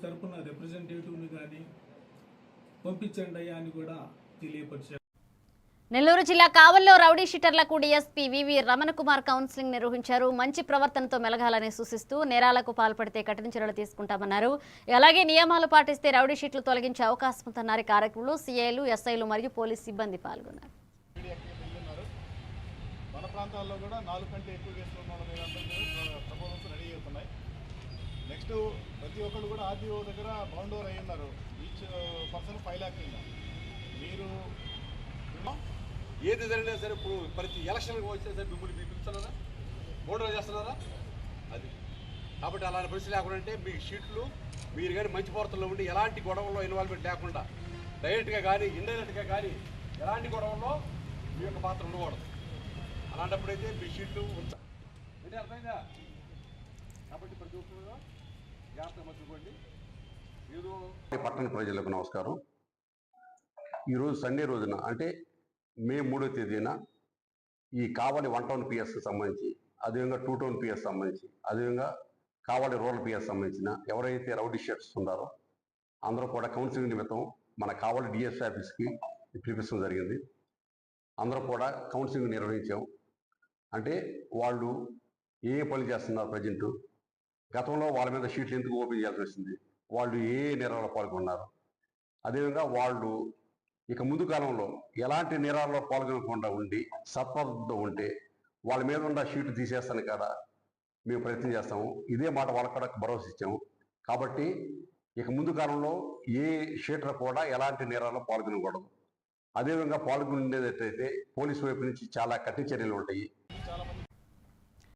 తరఫున రిప్రజెంటేటివ్ని కానీ పంపించండి అయ్యా అని కూడా తెలియపరిచారు. నెల్లూరు జిల్లా కావల్లో రౌడీ షీటర్లకు డీఎస్పీ వివి రమణ కుమార్ కౌన్సిలింగ్ నిర్వహించారు. మంచి ప్రవర్తనతో మెలగాలని సూచిస్తూ నేరాలకు పాల్పడితే కఠిన చర్యలు తీసుకుంటామన్నారు. అలాగే నియమాలు పాటిస్తే రౌడీ షీట్లు తొలగించే అవకాశం ఉందన్నారు. కార్యక్రమంలో సీఐలు, ఎస్ఐలు మరియు పోలీస్ సిబ్బంది పాల్గొన్నారు. మన ప్రాంతాల్లో కూడా 4 కంటే ఎక్కువ కేసులు ఉన్న వాళ్ళ మీద ప్రపోజల్స్ రెడీ అవుతున్నాయి. నెక్స్ట్ ప్రతి ఒక్కళ్ళు కూడా ఆర్డీఓ దగ్గర బౌండ్ ఓవర్ అయ్యి ఉన్నారు. ఈచ్ పర్సన్ 5 lakhs కింద. మీరు ఏది జరిగినా సరే ఇప్పుడు ప్రతి ఎలక్షన్కి వచ్చినా సరే మిమ్మల్ని పిలుస్తున్నారా, బౌండ్ ఓవర్ చేస్తున్నారా? అది కాబట్టి అలాంటి పరిస్థితి లేకుండా అంటే మీ షీట్లు మీరు కానీ మంచి ప్రవర్తనలో ఉండి ఎలాంటి గొడవల్లో ఇన్వాల్వ్మెంట్ లేకుండా డైరెక్ట్గా కానీ ఇండైరెక్ట్గా కానీ ఎలాంటి గొడవల్లో మీ యొక్క పాత్ర ఉండకూడదు. అలాంటప్పుడైతే మీ షీట్లు ఉంచాలి. అంటే అర్థమైందా? కాబట్టి ప్రతి ఒక్కరు జాగ్రత్తగా మర్చిపోండి. ఏదో పట్టణ ప్రజలకు నమస్కారం. ఈరోజు సండే రోజున అంటే మే 3వ తేదీన ఈ కావలి 1 టౌన్ పిఎస్కి సంబంధించి, అదేవిధంగా 2 టౌన్ పిఎస్ సంబంధించి, అదేవిధంగా కావలి రూరల్ పిఎస్ సంబంధించిన ఎవరైతే రౌడీ షీటర్స్ ఉన్నారో అందరూ కూడా కౌన్సిలింగ్ నిమిత్తం మన కావలి డిఎస్పీ ఆఫీస్కి పిలిపించడం జరిగింది. అందరూ కూడా కౌన్సిలింగ్ నిర్వహించాం. అంటే వాళ్ళు ఏ పని చేస్తున్నారు, ప్రజెంటు గతంలో వాళ్ళ మీద షీట్లు ఎందుకు ఓపెన్ చేయాల్సి వచ్చింది, వాళ్ళు ఏ నేరాల్లో పాల్గొన్నారు, అదేవిధంగా వాళ్ళు ఇక ముందు కాలంలో ఎలాంటి నేరాల్లో పాల్గొనకుండా ఉండి సత్పథంతో ఉంటే వాళ్ళ మీద ఉన్న షీట్లు తీసేస్తాను కదా మేము ప్రయత్నం చేస్తాము. ఇదే మాట వాళ్ళకు కూడా భరోసా ఇచ్చాము. కాబట్టి ఇక ముందు కాలంలో ఏ షీటర్ కూడా ఎలాంటి నేరాల్లో పాల్గొనకూడదు. అదేవిధంగా పాల్గొనేటట్టయితే పోలీసు వైపు నుంచి చాలా కఠిన చర్యలు ఉంటాయి. చాలా